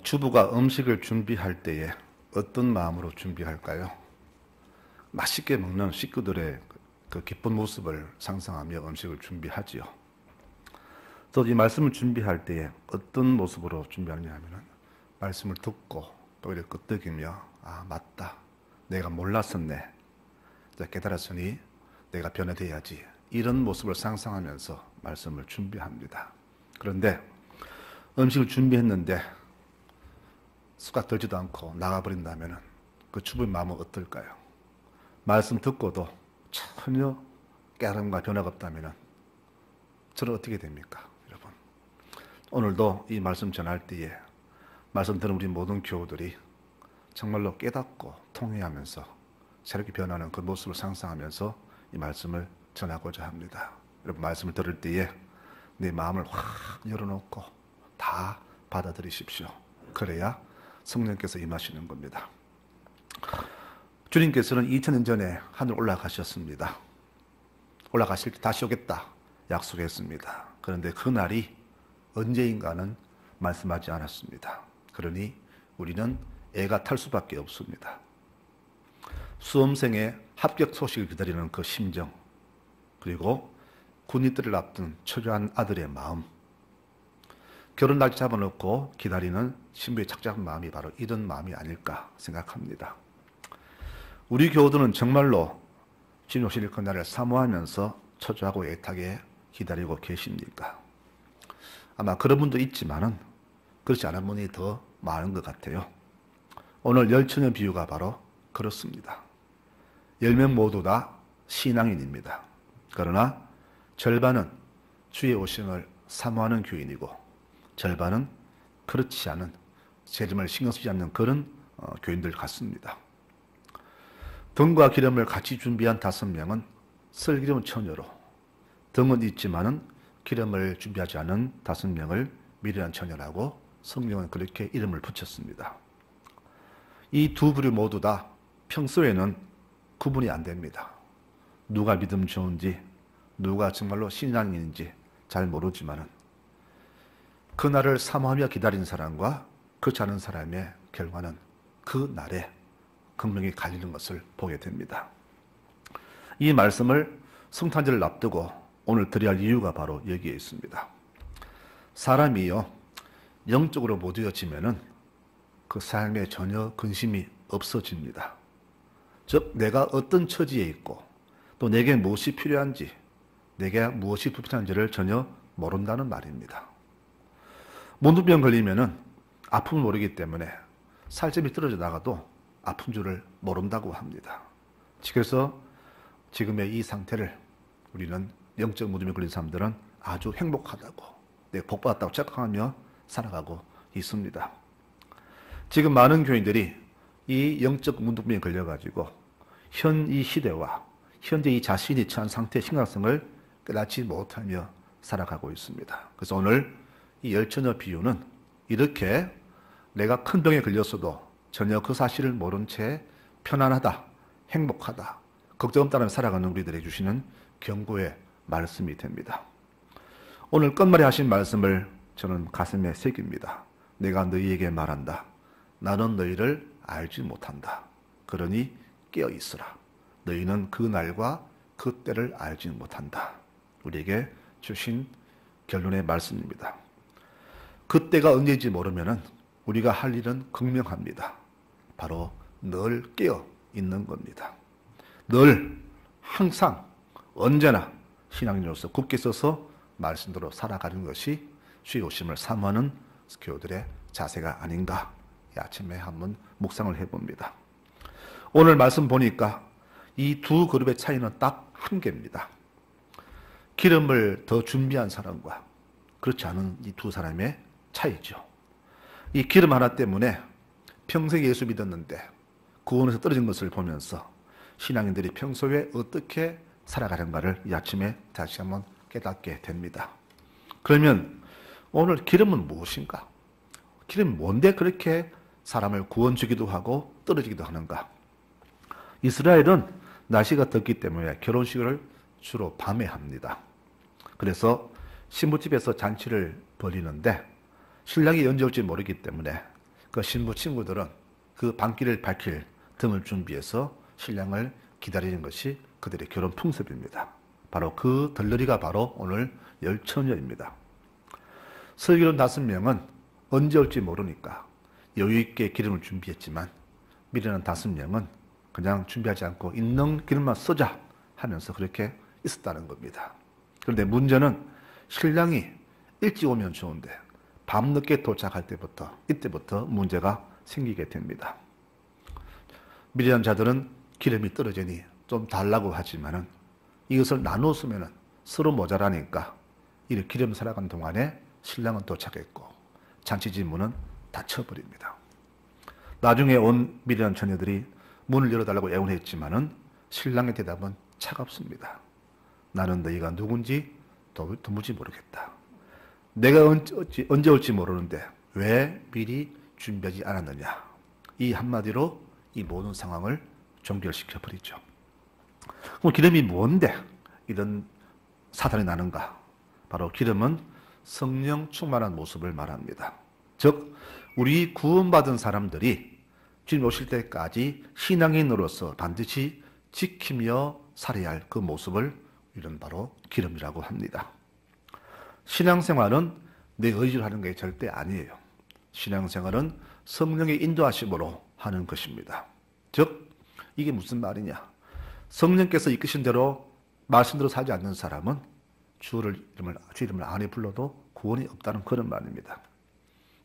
주부가 음식을 준비할 때에 어떤 마음으로 준비할까요? 맛있게 먹는 식구들의 그 기쁜 모습을 상상하며 음식을 준비하지요. 또 이 말씀을 준비할 때에 어떤 모습으로 준비하느냐 하면 말씀을 듣고 또 이렇게 끄떡이며 아 맞다 내가 몰랐었네 깨달았으니 내가 변화돼야지 이런 모습을 상상하면서 말씀을 준비합니다. 그런데 음식을 준비했는데 숟가락 들지도 않고 나가버린다면 그 주부의 마음은 어떨까요? 말씀 듣고도 전혀 깨달음과 변화가 없다면 저는 어떻게 됩니까? 여러분 오늘도 이 말씀 전할 때에 말씀 들은 우리 모든 교우들이 정말로 깨닫고 통회하면서 새롭게 변하는 그 모습을 상상하면서 이 말씀을 전하고자 합니다. 여러분 말씀을 들을 때에 내 마음을 확 열어놓고 다 받아들이십시오. 그래야 성령께서 임하시는 겁니다. 주님께서는 2000년 전에 하늘 올라가셨습니다. 올라가실 때 다시 오겠다 약속했습니다. 그런데 그 날이 언제인가는 말씀하지 않았습니다. 그러니 우리는 애가 탈 수밖에 없습니다. 수험생의 합격 소식을 기다리는 그 심정, 그리고 군입들을 앞둔 초조한 아들의 마음, 결혼 날짜 잡아놓고 기다리는 신부의 착잡한 마음이 바로 이런 마음이 아닐까 생각합니다. 우리 교우들은 정말로 주님 오실 그날을 사모하면서 초조하고 애타게 기다리고 계십니까? 아마 그런 분도 있지만은 그렇지 않은 분이 더 많은 것 같아요. 오늘 열처녀 비유가 바로 그렇습니다. 10명 모두 다 신앙인입니다. 그러나 절반은 주의 오심을 사모하는 교인이고 절반은 그렇지 않은 재림을 신경 쓰지 않는 그런 교인들 같습니다. 등과 기름을 같이 준비한 5명은 설기름 처녀로, 등은 있지만은 기름을 준비하지 않은 5명을 미련한 처녀라고 성경은 그렇게 이름을 붙였습니다. 이 두 부류 모두 다 평소에는 구분이 안 됩니다. 누가 믿음 좋은지, 누가 정말로 신앙인인지 잘 모르지만은 그날을 사모하며 기다린 사람과 그렇지 않은 사람의 결과는 그 날에 금명이 갈리는 것을 보게 됩니다. 이 말씀을 성탄절을 앞두고 오늘 드려야 할 이유가 바로 여기에 있습니다. 사람이요 영적으로 모두어지면은 그 삶에 전혀 근심이 없어집니다. 즉 내가 어떤 처지에 있고 또 내게 무엇이 필요한지 내게 무엇이 불편한지를 전혀 모른다는 말입니다. 문둥병 걸리면은 아픔을 모르기 때문에 살점이 떨어져 나가도 아픈 줄을 모른다고 합니다. 그래서 지금의 이 상태를 우리는 영적 문둥병 걸린 사람들은 아주 행복하다고 내가 복받았다고 착각하며 살아가고 있습니다. 지금 많은 교인들이 이 영적 문둥병에 걸려가지고 현 이 시대와 현재 이 자신이 처한 상태의 심각성을 깨닫지 못하며 살아가고 있습니다. 그래서 오늘 이 열처녀 비유는 이렇게 내가 큰 병에 걸렸어도 전혀 그 사실을 모른 채 편안하다, 행복하다, 걱정 없다는 살아가는 우리들에게 주시는 경고의 말씀이 됩니다. 오늘 끝말에 하신 말씀을 저는 가슴에 새깁니다. 내가 너희에게 말한다. 나는 너희를 알지 못한다. 그러니 깨어 있으라. 너희는 그 날과 그 때를 알지 못한다. 우리에게 주신 결론의 말씀입니다. 그 때가 언제인지 모르면은 우리가 할 일은 극명합니다. 바로 늘 깨어 있는 겁니다. 늘 항상 언제나 신앙인으로서 굳게 서서 말씀대로 살아가는 것이 주의 오심을 사모하는 교우들의 자세가 아닌가 아침에 한번 묵상을 해봅니다. 오늘 말씀 보니까 이 두 그룹의 차이는 딱 한 개입니다. 기름을 더 준비한 사람과 그렇지 않은 이 두 사람의 차이죠. 이 기름 하나 때문에 평생 예수 믿었는데 구원에서 떨어진 것을 보면서 신앙인들이 평소에 어떻게 살아가는가를 이 아침에 다시 한번 깨닫게 됩니다. 그러면 오늘 기름은 무엇인가? 기름이 뭔데 그렇게 사람을 구원 주기도 하고 떨어지기도 하는가? 이스라엘은 날씨가 덥기 때문에 결혼식을 주로 밤에 합니다. 그래서 신부집에서 잔치를 벌이는데 신랑이 언제 올지 모르기 때문에 그 신부 친구들은 그 반기를 밝힐 등을 준비해서 신랑을 기다리는 것이 그들의 결혼 풍습입니다. 바로 그 덜러리가 바로 오늘 열처녀입니다. 슬기로운 5명은 언제 올지 모르니까 여유있게 기름을 준비했지만 미련한 5명은 그냥 준비하지 않고 있는 기름만 쓰자 하면서 그렇게 있었다는 겁니다. 그런데 문제는 신랑이 일찍 오면 좋은데 밤늦게 도착할 때부터 이때부터 문제가 생기게 됩니다. 미련한 자들은 기름이 떨어지니 좀 달라고 하지만은 이것을 나누었으면 서로 모자라니까 이 기름 살아간 동안에 신랑은 도착했고 잔치집 문은 닫혀버립니다. 나중에 온 미련한 처녀들이 문을 열어달라고 애원했지만은 신랑의 대답은 차갑습니다. 나는 너희가 누군지 도무지 모르겠다. 내가 언제 올지 모르는데 왜 미리 준비하지 않았느냐. 이 한마디로 이 모든 상황을 종결시켜 버리죠. 그럼 기름이 뭔데 이런 사탄이 나는가? 바로 기름은 성령 충만한 모습을 말합니다. 즉 우리 구원받은 사람들이 주님 오실 때까지 신앙인으로서 반드시 지키며 살아야 할 그 모습을 이런 바로 기름이라고 합니다. 신앙생활은 내 의지로 하는 게 절대 아니에요. 신앙생활은 성령의 인도하심으로 하는 것입니다. 즉 이게 무슨 말이냐? 성령께서 이끄신 대로 말씀대로 살지 않는 사람은 주 이름을 안에 불러도 구원이 없다는 그런 말입니다.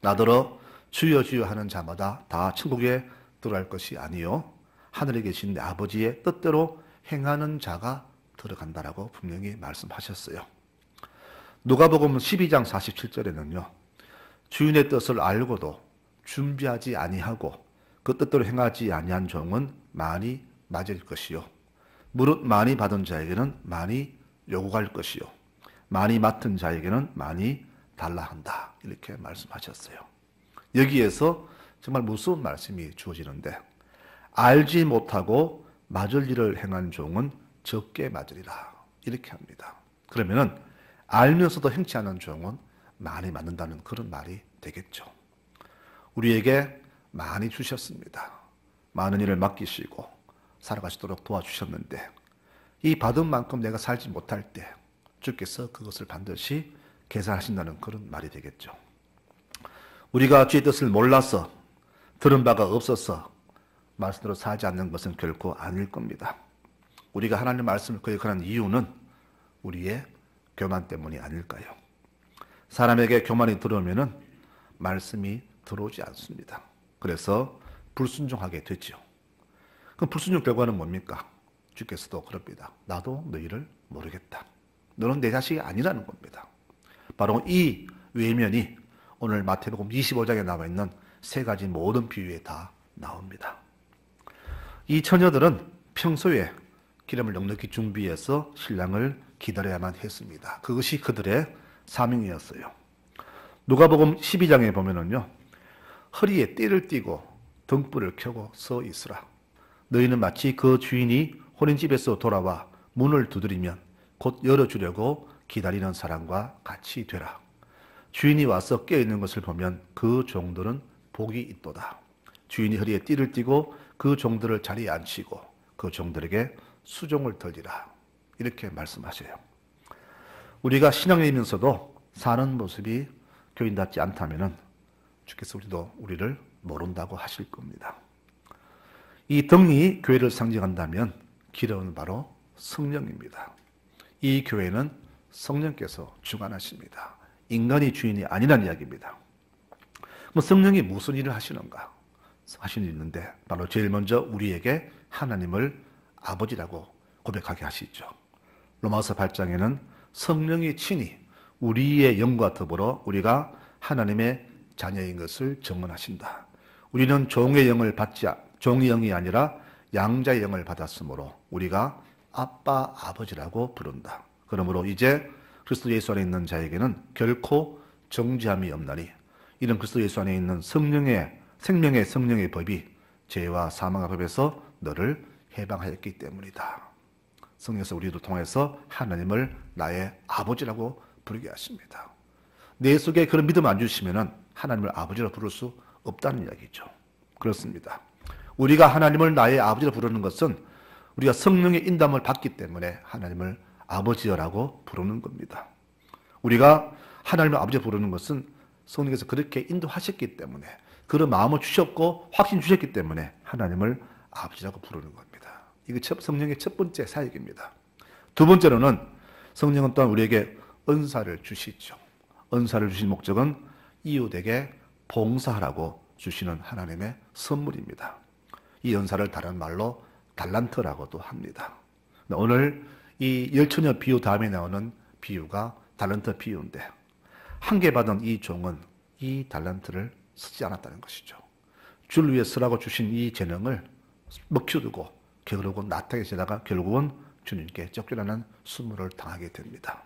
나더러 주여 주여 하는 자마다 다 천국에 들어갈 것이 아니요 하늘에 계신 내 아버지의 뜻대로 행하는 자가 들어간다라고 분명히 말씀하셨어요. 누가복음 12장 47절에는요. 주인의 뜻을 알고도 준비하지 아니하고 그 뜻대로 행하지 아니한 종은 많이 맞을 것이요. 무릇 많이 받은 자에게는 많이 요구할 것이요. 많이 맡은 자에게는 많이 달라 한다. 이렇게 말씀하셨어요. 여기에서 정말 무서운 말씀이 주어지는데 알지 못하고 맞을 일을 행한 종은 적게 맞으리라. 이렇게 합니다. 그러면은 알면서도 행치 않은 종은 많이 맞는다는 그런 말이 되겠죠. 우리에게 많이 주셨습니다. 많은 일을 맡기시고 살아가시도록 도와주셨는데 이 받은 만큼 내가 살지 못할 때 주께서 그것을 반드시 계산하신다는 그런 말이 되겠죠. 우리가 주의 뜻을 몰라서 들은 바가 없어서 말씀대로 살지 않는 것은 결코 아닐 겁니다. 우리가 하나님의 말씀을 거역하는 이유는 우리의 교만 때문이 아닐까요? 사람에게 교만이 들어오면은 말씀이 들어오지 않습니다. 그래서 불순종하게 되죠. 그럼 불순종 결과는 뭡니까? 주께서도 그럽니다. 나도 너희를 모르겠다. 너는 내 자식이 아니라는 겁니다. 바로 이 외면이 오늘 마태복음 25장에 나와 있는 3가지 모든 비유에 다 나옵니다. 이 처녀들은 평소에 기름을 넉넉히 준비해서 신랑을 기다려야만 했습니다. 그것이 그들의 사명이었어요. 누가복음 12장에 보면은요. 허리에 띠를 띠고 등불을 켜고 서 있으라. 너희는 마치 그 주인이 혼인집에서 돌아와 문을 두드리면 곧 열어주려고 기다리는 사람과 같이 되라. 주인이 와서 깨어있는 것을 보면 그 종들은 복이 있도다. 주인이 허리에 띠를 띠고 그 종들을 자리에 앉히고 그 종들에게 수종을 덜리라. 이렇게 말씀하셔요. 우리가 신앙이면서도 사는 모습이 교인답지 않다면 주께서 우리를 모른다고 하실 겁니다. 이 등이 교회를 상징한다면 기름은 바로 성령입니다. 이 교회는 성령께서 주관하십니다. 인간이 주인이 아니라는 이야기입니다. 그럼 성령이 무슨 일을 하시는가? 하시는 일이 있는데 바로 제일 먼저 우리에게 하나님을 아버지라고 고백하게 하시죠. 로마서 8장에는 성령이 친히 우리의 영과 더불어 우리가 하나님의 자녀인 것을 증언하신다. 우리는 종의 영이 아니라 양자의 영을 받았으므로 우리가 아빠, 아버지라고 부른다. 그러므로 이제 그리스도 예수 안에 있는 자에게는 결코 정죄함이 없나니 이는 그리스도 예수 안에 있는 생명의 성령의 법이 죄와 사망의 법에서 너를 해방하였기 때문이다. 성령께서 우리를 통해서 하나님을 나의 아버지라고 부르게 하십니다. 내 속에 그런 믿음 안 주시면은 하나님을 아버지로 부를 수 없다는 이야기죠. 그렇습니다. 우리가 하나님을 나의 아버지로 부르는 것은 우리가 성령의 인도함을 받기 때문에 하나님을 아버지여라고 부르는 겁니다. 우리가 하나님을 아버지로 부르는 것은 성령께서 그렇게 인도하셨기 때문에, 그런 마음을 주셨고 확신 주셨기 때문에 하나님을 아버지라고 부르는 겁니다. 이게 성령의 첫 번째 사역입니다. 두 번째로는 성령은 또한 우리에게 은사를 주시죠. 은사를 주신 목적은 이웃에게 봉사하라고 주시는 하나님의 선물입니다. 이 은사를 다른 말로 달란트라고도 합니다. 오늘 이 열처녀 비유 다음에 나오는 비유가 달란트 비유인데, 한 개 받은 이 종은 이 달란트를 쓰지 않았다는 것이죠. 줄 위에 쓰라고 주신 이 재능을 먹혀두고 결국은 나타나게 되다가 결국은 주님께 쫓겨나는 수모를 당하게 됩니다.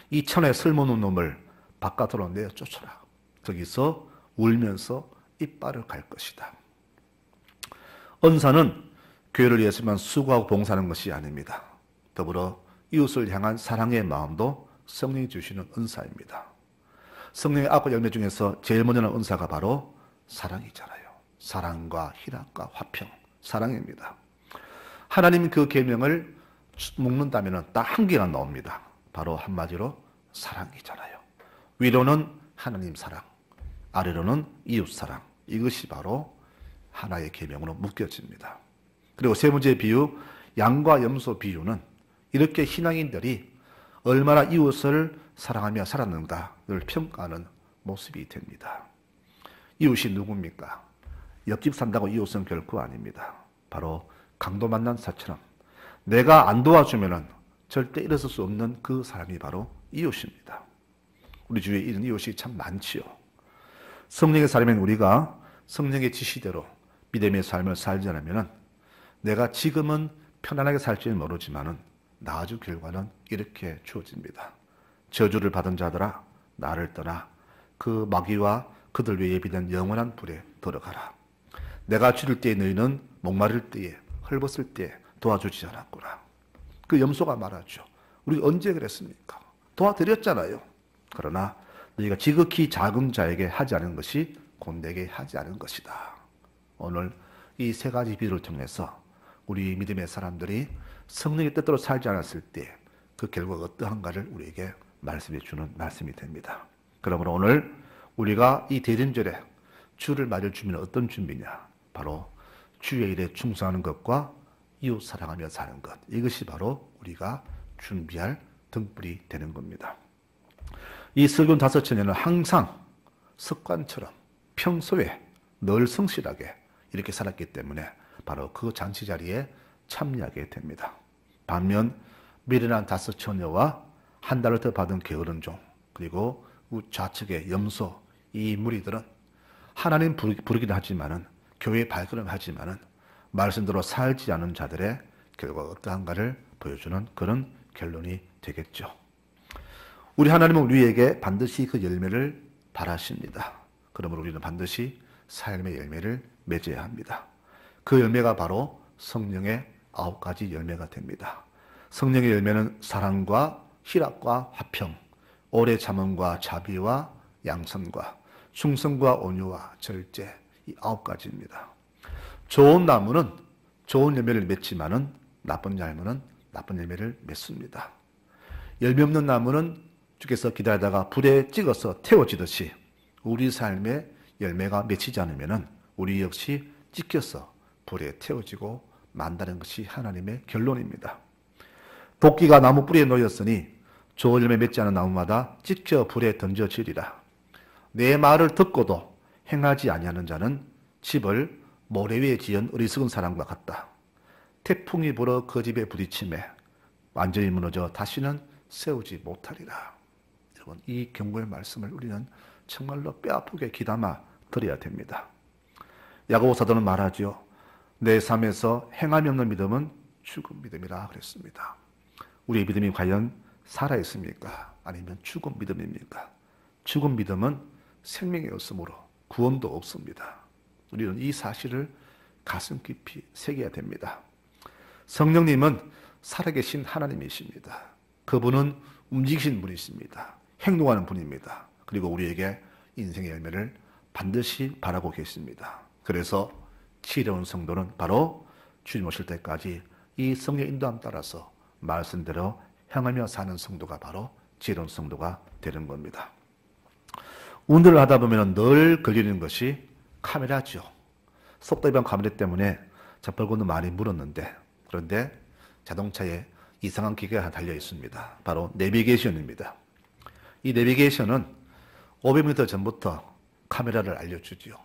이 천에 쓸모없는 놈을 바깥으로 내어 쫓아라. 거기서 울면서 이빨을 갈 것이다. 은사는 교회를 위해서만 수고하고 봉사하는 것이 아닙니다. 더불어 이웃을 향한 사랑의 마음도 성령이 주시는 은사입니다. 성령의 9열매 중에서 제일 먼저는 은사가 바로 사랑이잖아요. 사랑과 희락과 화평, 사랑입니다. 하나님 그 계명을 묶는다면 딱 한 개가 나옵니다. 바로 한마디로 사랑이잖아요. 위로는 하나님 사랑, 아래로는 이웃 사랑. 이것이 바로 하나의 계명으로 묶여집니다. 그리고 세 번째 비유, 양과 염소 비유는 이렇게 신앙인들이 얼마나 이웃을 사랑하며 살았는가를 평가하는 모습이 됩니다. 이웃이 누굽니까? 옆집 산다고 이웃은 결코 아닙니다. 바로 강도 만난 사처럼 내가 안 도와주면 절대 일어설 수 없는 그 사람이 바로 이웃입니다. 우리 주위에 이런 이웃이 참 많지요. 성령의 삶엔 우리가 성령의 지시대로 믿음의 삶을 살지 않으면 내가 지금은 편안하게 살지는 모르지만은 나아주 결과는 이렇게 주어집니다. 저주를 받은 자들아 나를 떠나 그 마귀와 그들 위에 예비된 영원한 불에 들어가라. 내가 줄일 때에 너희는 목마를 때에 헐벗을 때에 도와주지 않았구나. 그 염소가 말하죠. 우리 언제 그랬습니까? 도와드렸잖아요. 그러나 너희가 지극히 작은 자에게 하지 않은 것이 곧 내게 하지 않은 것이다. 오늘 이 세 가지 비유를 통해서 우리 믿음의 사람들이 성령의 뜻대로 살지 않았을 때 그 결과가 어떠한가를 우리에게 말씀해 주는 말씀이 됩니다. 그러므로 오늘 우리가 이 대전절에 주를 맞을 준비는 어떤 준비냐? 바로 주의 일에 충성하는 것과 이웃 사랑하며 사는 것. 이것이 바로 우리가 준비할 등불이 되는 겁니다. 이 설교 5천년은 항상 습관처럼 평소에 늘 성실하게 이렇게 살았기 때문에 바로 그 잔치 자리에 참여하게 됩니다. 반면 미련한 5처녀와 한 달을 더 받은 게으른 종, 그리고 좌측의 염소, 이 무리들은 하나님 부르기도 하지만은 교회에 발걸음을 하지만은 말씀대로 살지 않은 자들의 결과가 어떠한가를 보여주는 그런 결론이 되겠죠. 우리 하나님은 우리에게 반드시 그 열매를 바라십니다. 그러므로 우리는 반드시 삶의 열매를 맺어야 합니다. 그 열매가 바로 성령의 9가지 열매가 됩니다. 성령의 열매는 사랑과 희락과 화평, 오래 참음과 자비와 양선과 충성과 온유와 절제, 이 9가지입니다. 좋은 나무는 좋은 열매를 맺지만은 나쁜 나무는 나쁜 열매를 맺습니다. 열매 없는 나무는 주께서 기다리다가 불에 찍어서 태워지듯이 우리 삶에 열매가 맺히지 않으면은 우리 역시 찍혀서 불에 태워지고 만다는 것이 하나님의 결론입니다. 도끼가 나무 뿌리에 놓였으니 좋은 열매 맺지 않은 나무마다 찍혀 불에 던져지리라. 내 말을 듣고도 행하지 아니하는 자는 집을 모래 위에 지은 어리석은 사람과 같다. 태풍이 불어 그 집에 부딪힘에 완전히 무너져 다시는 세우지 못하리라. 여러분, 이 경고의 말씀을 우리는 정말로 뼈아프게 귀담아 들어야 됩니다. 야고보 사도는 말하죠. 내 삶에서 행함이 없는 믿음은 죽은 믿음이라 그랬습니다. 우리의 믿음이 과연 살아있습니까? 아니면 죽은 믿음입니까? 죽은 믿음은 생명이 없으므로 구원도 없습니다. 우리는 이 사실을 가슴 깊이 새겨야 됩니다. 성령님은 살아계신 하나님이십니다. 그분은 움직이신 분이십니다. 행동하는 분입니다. 그리고 우리에게 인생의 열매를 반드시 바라고 계십니다. 그래서 지혜로운 성도는 바로 주님 오실 때까지 이 성령 인도함 따라서 말씀대로 향하며 사는 성도가 바로 지혜로운 성도가 되는 겁니다. 운전을 하다 보면 늘 걸리는 것이 카메라죠. 속도 위반 카메라 때문에 재빨고는 많이 물었는데, 그런데 자동차에 이상한 기계가 달려 있습니다. 바로 내비게이션입니다. 이 내비게이션은 500m 전부터 카메라를 알려주죠.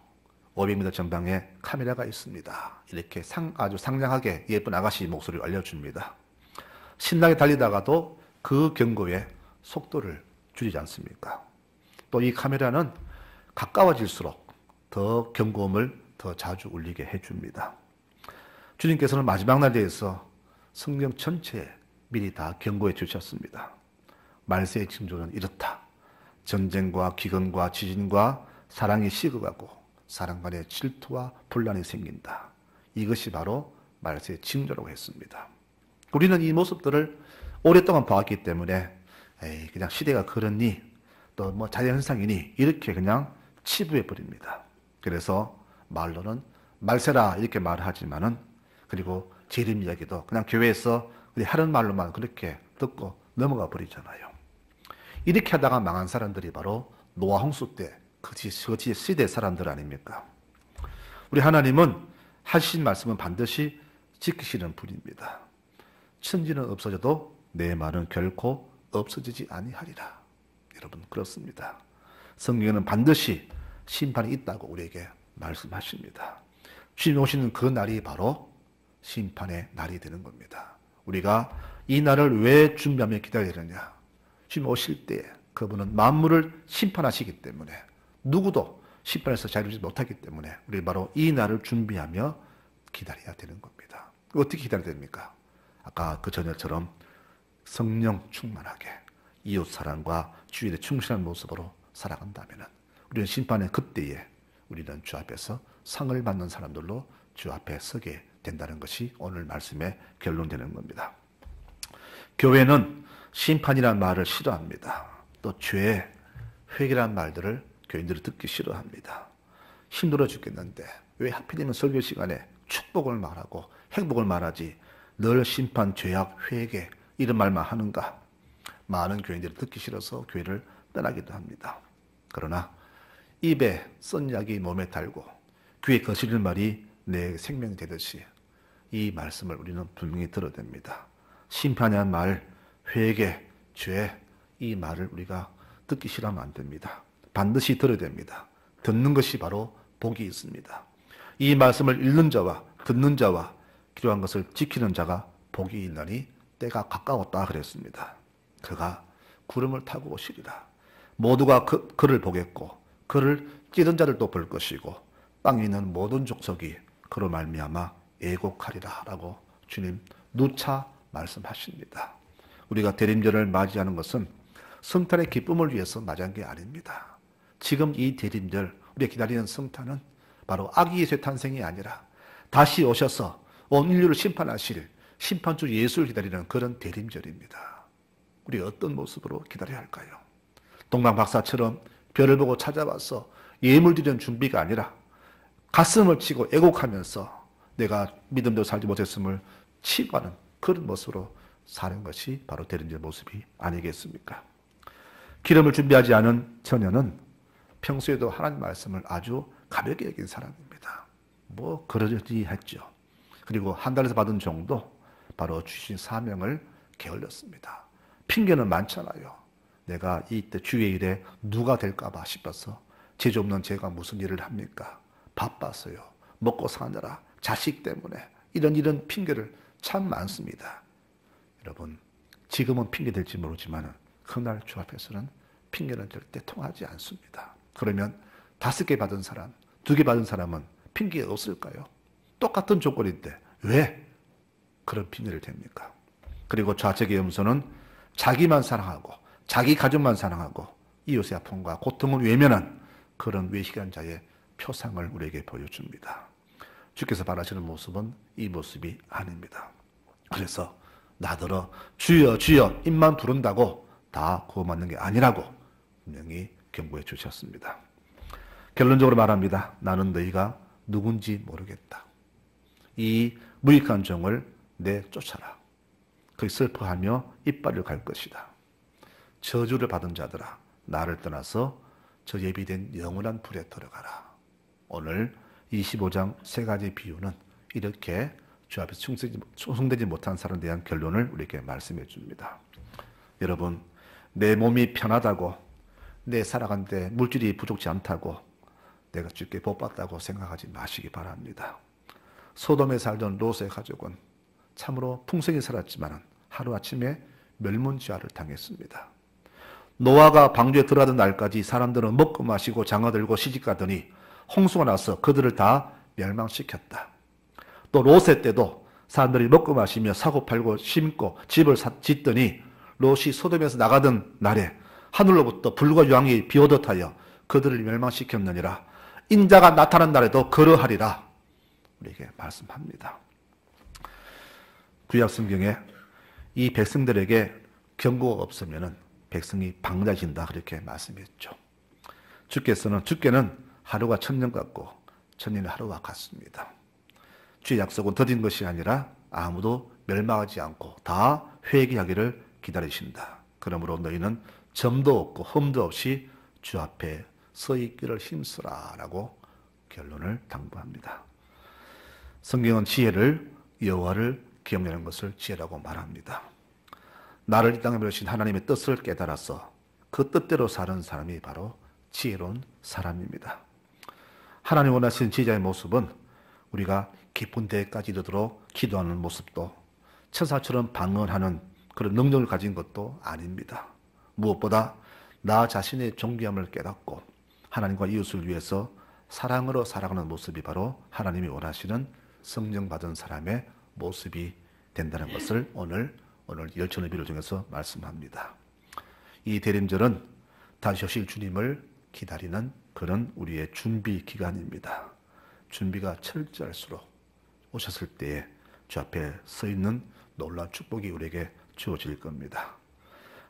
500m 전방에 카메라가 있습니다. 이렇게 아주 상냥하게 예쁜 아가씨 목소리를 알려줍니다. 신나게 달리다가도 그 경고에 속도를 줄이지 않습니까? 또 이 카메라는 가까워질수록 더 경고음을 더 자주 울리게 해줍니다. 주님께서는 마지막 날에 대해서 성경 전체에 미리 다 경고해 주셨습니다. 말세의 징조는 이렇다. 전쟁과 기근과 지진과 사랑이 식어가고 사람 간에 질투와 분란이 생긴다. 이것이 바로 말세의 징조라고 했습니다. 우리는 이 모습들을 오랫동안 봐왔기 때문에 그냥 시대가 그렇니 또 뭐 자연현상이니 이렇게 그냥 치부해 버립니다. 그래서 말로는 말세라 이렇게 말하지만은, 그리고 재림 이야기도 그냥 교회에서 하는 말로만 그렇게 듣고 넘어가 버리잖아요. 이렇게 하다가 망한 사람들이 바로 노아 홍수 때 거짓 시대 사람들 아닙니까? 우리 하나님은 하신 말씀은 반드시 지키시는 분입니다. 천지는 없어져도 내 말은 결코 없어지지 아니하리라. 여러분, 그렇습니다. 성경에는 반드시 심판이 있다고 우리에게 말씀하십니다. 주님 오시는 그 날이 바로 심판의 날이 되는 겁니다. 우리가 이 날을 왜 준비하며 기다려야 되느냐? 주님 오실 때 그분은 만물을 심판하시기 때문에, 누구도 심판에서 자유롭지 못하기 때문에 우리 바로 이 날을 준비하며 기다려야 되는 겁니다. 어떻게 기다려야 됩니까? 아까 그 전열처럼 성령 충만하게 이웃 사랑과 주일에 충실한 모습으로 살아간다면 우리는 심판의 그때에 우리는 주 앞에서 상을 받는 사람들로 주 앞에 서게 된다는 것이 오늘 말씀의 결론되는 겁니다. 교회는 심판이라는 말을 싫어합니다. 또 죄, 회개라는 말들을 교인들이 듣기 싫어합니다. 힘들어 죽겠는데 왜 하필이면 설교 시간에 축복을 말하고 행복을 말하지 늘 심판, 죄악, 회개 이런 말만 하는가? 많은 교인들이 듣기 싫어서 교회를 떠나기도 합니다. 그러나 입에 쓴 약이 몸에 달고 귀에 거스리는 말이 내 생명이 되듯이 이 말씀을 우리는 분명히 들어야 됩니다. 심판이라는 말, 회개, 죄, 이 말을 우리가 듣기 싫어하면 안 됩니다. 반드시 들어야 됩니다. 듣는 것이 바로 복이 있습니다. 이 말씀을 읽는 자와 듣는 자와 기도한 것을 지키는 자가 복이 있나니 때가 가까웠다 그랬습니다. 그가 구름을 타고 오시리라. 모두가 그를 보겠고 그를 찌른 자들도 볼 것이고 땅에 있는 모든 족속이 그로 말미암아 애곡하리라 라고 주님 누차 말씀하십니다. 우리가 대림절을 맞이하는 것은 성탄의 기쁨을 위해서 맞이한 게 아닙니다. 지금 이 대림절 우리가 기다리는 성탄은 바로 아기 예수의 탄생이 아니라 다시 오셔서 온 인류를 심판하실 심판주 예수를 기다리는 그런 대림절입니다. 우리가 어떤 모습으로 기다려야 할까요? 동방 박사처럼 별을 보고 찾아와서 예물 드리는 준비가 아니라 가슴을 치고 애곡하면서 내가 믿음도 살지 못했음을 치고하는 그런 모습으로 사는 것이 바로 대림절 모습이 아니겠습니까? 기름을 준비하지 않은 처녀는 평소에도 하나님 말씀을 아주 가볍게 여긴 사람입니다. 뭐 그러지 했죠. 그리고 한 달에서 받은 종도 바로 주신 사명을 게을렀습니다. 핑계는 많잖아요. 내가 이때 주의 일에 누가 될까 봐 싶어서 제주 없는 제가 무슨 일을 합니까? 바빴어요. 먹고 사느라 자식 때문에 이런 핑계를 참 많습니다. 여러분, 지금은 핑계 될지 모르지만 그날 주 앞에서는 핑계는 절대 통하지 않습니다. 그러면 5개 받은 사람, 2개 받은 사람은 핑계가 없을까요? 똑같은 조건인데 왜 그런 핑계를 댑니까? 그리고 좌측의 염소는 자기만 사랑하고 자기 가족만 사랑하고 이웃의 아픔과 고통을 외면한 그런 외식한 자의 표상을 우리에게 보여줍니다. 주께서 바라시는 모습은 이 모습이 아닙니다. 그래서 나더러 주여 주여 입만 부른다고 다 구원받는 게 아니라고 분명히 경고해 주셨습니다. 결론적으로 말합니다. 나는 너희가 누군지 모르겠다. 이 무익한 종을 내쫓아라. 거기 슬퍼하며 이빨을 갈 것이다. 저주를 받은 자들아, 나를 떠나서 저 예비된 영원한 불에 들어가라. 오늘 25장 세 가지 비유는 이렇게 주 앞에서 충성되지 못한 사람에 대한 결론을 우리에게 말씀해 줍니다. 여러분, 내 몸이 편하다고, 내 살아가는데 물질이 부족치 않다고 내가 주께 복받다고 생각하지 마시기 바랍니다. 소돔에 살던 롯의 가족은 참으로 풍성히 살았지만 하루아침에 멸문지화를 당했습니다. 노아가 방주에 들어가던 날까지 사람들은 먹고 마시고 장어들고 시집가더니 홍수가 나서 그들을 다 멸망시켰다. 또 롯의 때도 사람들이 먹고 마시며 사고 팔고 심고 집을 짓더니 롯이 소돔에서 나가던 날에 하늘로부터 불과 유황이 비오듯 하여 그들을 멸망시켰느니라. 인자가 나타난 날에도 그러하리라. 우리에게 말씀합니다. 구약 성경에 이 백성들에게 경고가 없으면 백성이 방자진다 그렇게 말씀했죠. 주께는 하루가 천년 같고 천년이 하루와 같습니다. 주의 약속은 더딘 것이 아니라 아무도 멸망하지 않고 다 회개하기를 기다리신다. 그러므로 너희는 점도 없고 흠도 없이 주 앞에 서 있기를 힘쓰라 라고 결론을 당부합니다. 성경은 지혜를 여호와를 기억하는 것을 지혜라고 말합니다. 나를 이 땅에 보내신 하나님의 뜻을 깨달아서 그 뜻대로 사는 사람이 바로 지혜로운 사람입니다. 하나님 원하시는 지혜자의 모습은 우리가 깊은 데까지 이르도록 기도하는 모습도 천사처럼 방언하는 그런 능력을 가진 것도 아닙니다. 무엇보다 나 자신의 존귀함을 깨닫고 하나님과 이웃을 위해서 사랑으로 살아가는 모습이 바로 하나님이 원하시는 성령받은 사람의 모습이 된다는 것을 오늘 열천의 비를 통해서 말씀합니다. 이 대림절은 다시 오실 주님을 기다리는 그런 우리의 준비 기간입니다. 준비가 철저할수록 오셨을 때에 주 앞에 서 있는 놀라운 축복이 우리에게 주어질 겁니다.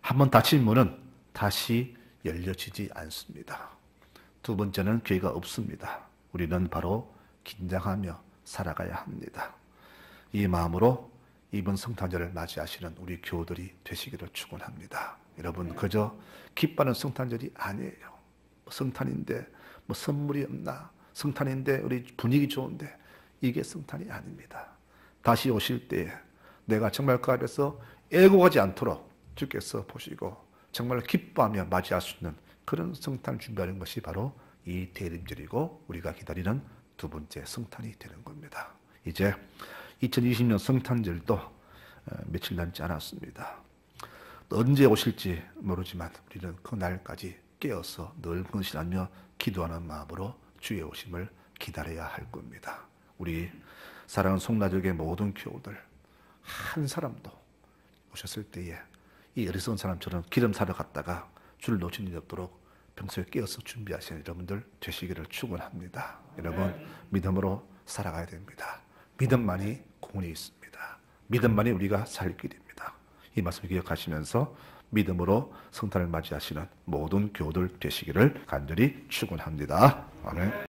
한번 닫힌 문은 다시 열려지지 않습니다. 두 번째는 기회가 없습니다. 우리는 바로 긴장하며 살아가야 합니다. 이 마음으로 이번 성탄절을 맞이하시는 우리 교우들이 되시기를 축원합니다. 여러분, 그저 기뻐하는 성탄절이 아니에요. 성탄인데 뭐 선물이 없나? 성탄인데 우리 분위기 좋은데 이게 성탄이 아닙니다. 다시 오실 때에 내가 정말 그 앞에서 애고하지 않도록 주께서 보시고 정말 기뻐하며 맞이할 수 있는 그런 성탄을 준비하는 것이 바로 이 대림절이고 우리가 기다리는 두 번째 성탄이 되는 겁니다. 이제 2020년 성탄절도 며칠 남지 않았습니다. 언제 오실지 모르지만 우리는 그 날까지 깨어서 늘 근신하며 기도하는 마음으로 주의 오심을 기다려야 할 겁니다. 우리 사랑하는 송나족의 모든 교우들 한 사람도 오셨을 때에 이 어리석은 사람처럼 기름 사러 갔다가 주를 놓치는 일이 없도록 평소에 깨어서 준비하시는 여러분들 되시기를 축원합니다. 여러분, 믿음으로 살아가야 됩니다. 믿음만이 공헌이 있습니다. 믿음만이 우리가 살 길입니다. 이 말씀을 기억하시면서 믿음으로 성탄을 맞이하시는 모든 교우들 되시기를 간절히 축원합니다. 아멘.